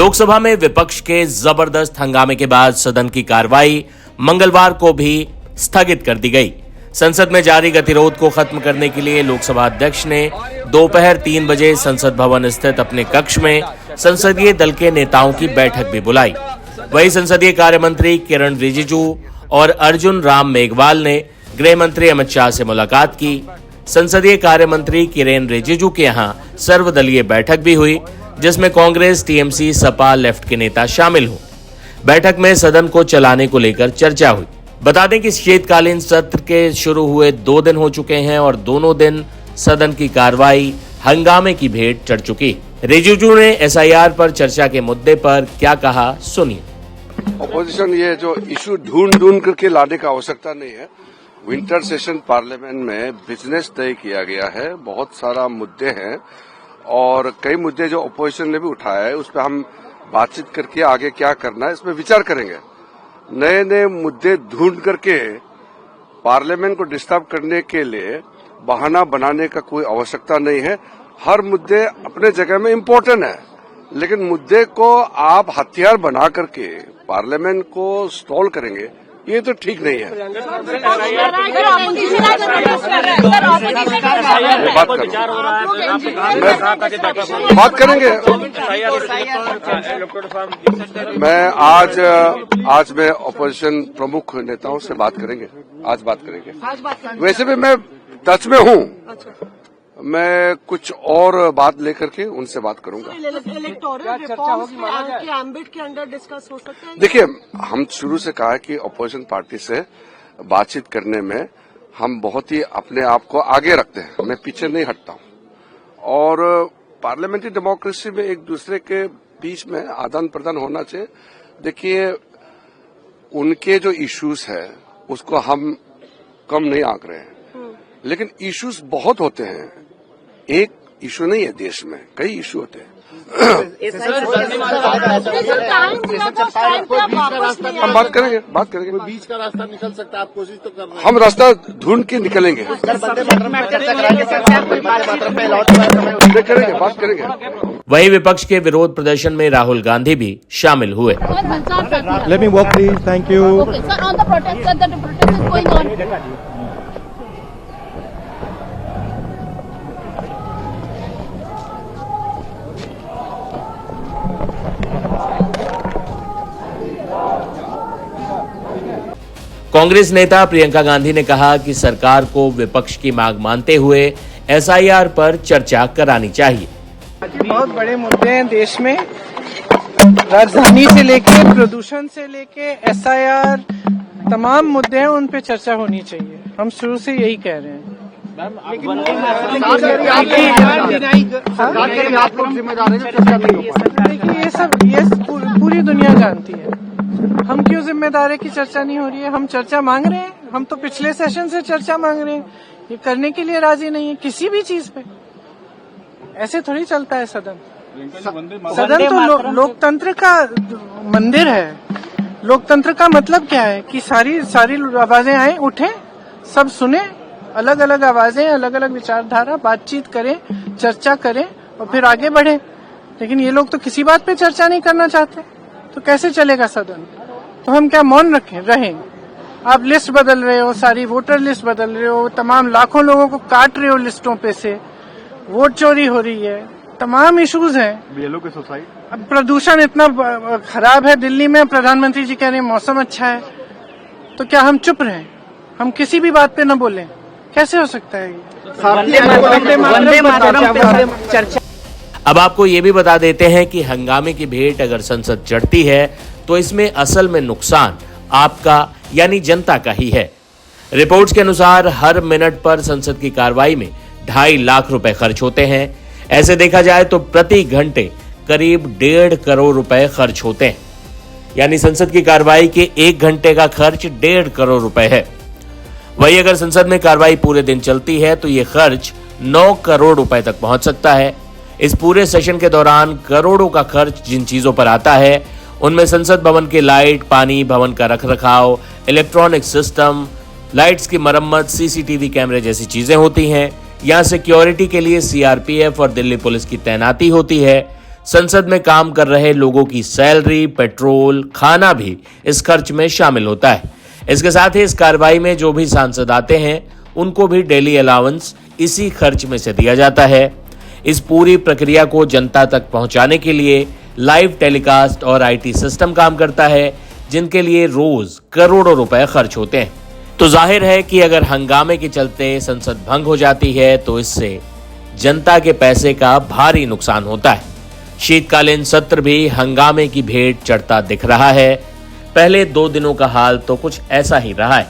लोकसभा में विपक्ष के जबरदस्त हंगामे के बाद सदन की कार्रवाई मंगलवार को भी स्थगित कर दी गई। संसद में जारी गतिरोध को खत्म करने के लिए लोकसभा अध्यक्ष ने दोपहर 3 बजे संसद भवन स्थित अपने कक्ष में संसदीय दल के नेताओं की बैठक भी बुलाई। वहीं संसदीय कार्य मंत्री किरण रिजिजू और अर्जुन राम मेघवाल ने गृह मंत्री अमित शाह से मुलाकात की। संसदीय कार्य मंत्री किरेन रिजिजू के यहां सर्वदलीय बैठक भी हुई, जिसमें कांग्रेस, टीएमसी, सपा, लेफ्ट के नेता शामिल हुए। बैठक में सदन को चलाने को लेकर चर्चा हुई। बता दें कि शीतकालीन सत्र के शुरू हुए 2 दिन हो चुके हैं और दोनों दिन सदन की कार्रवाई हंगामे की भेंट चढ़ चुकी। रिजिजू ने एसआईआर पर चर्चा के मुद्दे पर क्या कहा, सुनिए। ऑपोजिशन ये जो इशू ढूंढ करके लाने का आवश्यकता नहीं है। विंटर सेशन पार्लियामेंट में बिजनेस तय किया गया है, बहुत सारा मुद्दे हैं और कई मुद्दे जो ऑपोजिशन ने भी उठाया है उस पर हम बातचीत करके आगे क्या करना है इसमें विचार करेंगे। नए नए मुद्दे ढूंढ करके पार्लियामेंट को डिस्टर्ब करने के लिए बहाना बनाने का कोई आवश्यकता नहीं है। हर मुद्दे अपने जगह में इम्पोर्टेंट है, लेकिन मुद्दे को आप हथियार बना करके पार्लियामेंट को स्टॉल करेंगे, ये तो ठीक नहीं है। बात करेंगे। मैं आज मैं ऑपोजिशन प्रमुख नेताओं से बात करेंगे। आज बात करेंगे। वैसे भी मैं टच में हूँ, मैं कुछ और बात लेकर के उनसे बात करूंगा। देखिए, हम शुरू से कहा है कि अपोजिशन पार्टी से बातचीत करने में हम बहुत ही अपने आप को आगे रखते हैं, मैं पीछे नहीं हटता हूं और पार्लियामेंट्री डेमोक्रेसी में एक दूसरे के बीच में आदान प्रदान होना चाहिए। देखिए, उनके जो इश्यूज है उसको हम कम नहीं आंक रहे हैं, लेकिन इश्यूज बहुत होते हैं। एक इशू नहीं है, देश में कई इशू होते हैं। हम बात करेंगे। बीच का रास्ता निकल सकता है, आप कोशिश तो कर रहे हैं। हम रास्ता ढूंढ के निकलेंगे। बात करेंगे। वहीं विपक्ष के विरोध प्रदर्शन में राहुल गांधी भी शामिल हुए। Let me walk, please. Thank you. Okay, sir, on the protest, sir, the protest is going on. Congress नेता प्रियंका गांधी ने कहा कि सरकार को विपक्ष की मांग मानते हुए एसआईआर पर चर्चा करानी चाहिए। बहुत बड़े मुद्दे हैं देश में, राजधानी से लेके प्रदूषण से लेके एसआईआर, तमाम मुद्दे हैं, उन पे चर्चा होनी चाहिए। हम शुरू से यही कह रहे हैं। देखिए, ये पूरी दुनिया जानती है। हम क्यों जिम्मेदार है कि चर्चा नहीं हो रही है? हम चर्चा मांग रहे हैं। हम तो पिछले सेशन से चर्चा मांग रहे हैं, ये करने के लिए राजी नहीं है किसी भी चीज पे। ऐसे थोड़ी चलता है सदन। सदन तो लोकतंत्र का मंदिर है। लोकतंत्र का मतलब क्या है कि सारी आवाजें आए, उठे, सब सुने, अलग अलग आवाजें, अलग अलग विचारधारा, बातचीत करें, चर्चा करें और फिर आगे बढ़े। लेकिन ये लोग तो किसी बात पे चर्चा नहीं करना चाहते, तो कैसे चलेगा सदन? तो हम क्या मौन रहें? आप लिस्ट बदल रहे हो, सारी वोटर लिस्ट बदल रहे हो, तमाम लाखों लोगों को काट रहे हो लिस्टों पे से, वोट चोरी हो रही है, तमाम इश्यूज हैं। अब प्रदूषण इतना खराब है दिल्ली में, प्रधानमंत्री जी कह रहे हैं मौसम अच्छा है, तो क्या हम चुप रहें? हम किसी भी बात पे न बोलें? कैसे हो सकता है ये? अब आपको ये भी बता देते हैं कि हंगामे की भेंट अगर संसद चढ़ती है तो इसमें असल में नुकसान आपका यानी जनता का ही है। रिपोर्ट्स के अनुसार हर मिनट पर संसद की कार्रवाई में 2.5 लाख रुपए खर्च होते हैं। ऐसे देखा जाए तो प्रति घंटे करीब 1.5 करोड़ रुपए खर्च होते हैं, यानी संसद की कार्रवाई के 1 घंटे का खर्च 1.5 करोड़ रुपए है। वहीं अगर संसद में कार्रवाई पूरे दिन चलती है तो ये खर्च 9 करोड़ रुपए तक पहुंच सकता है। इस पूरे सेशन के दौरान करोड़ों का खर्च जिन चीजों पर आता है उनमें संसद भवन के लाइट, पानी, भवन का रखरखाव, इलेक्ट्रॉनिक सिस्टम, लाइट्स की मरम्मत, सीसीटीवी कैमरे जैसी चीजें होती हैं। यहाँ सिक्योरिटी के लिए सीआरपीएफ और दिल्ली पुलिस की तैनाती होती है। संसद में काम कर रहे लोगों की सैलरी, पेट्रोल, खाना भी इस खर्च में शामिल होता है। इसके साथ ही इस कार्रवाई में जो भी सांसद आते हैं उनको भी डेली अलाउंस इसी खर्च में से दिया जाता है। इस पूरी प्रक्रिया को जनता तक पहुंचाने के लिए लाइव टेलीकास्ट और आईटी सिस्टम काम करता है, जिनके लिए रोज करोड़ों रुपए खर्च होते हैं। तो जाहिर है कि अगर हंगामे के चलते संसद भंग हो जाती है तो इससे जनता के पैसे का भारी नुकसान होता है। शीतकालीन सत्र भी हंगामे की भेंट चढ़ता दिख रहा है। पहले 2 दिनों का हाल तो कुछ ऐसा ही रहा है।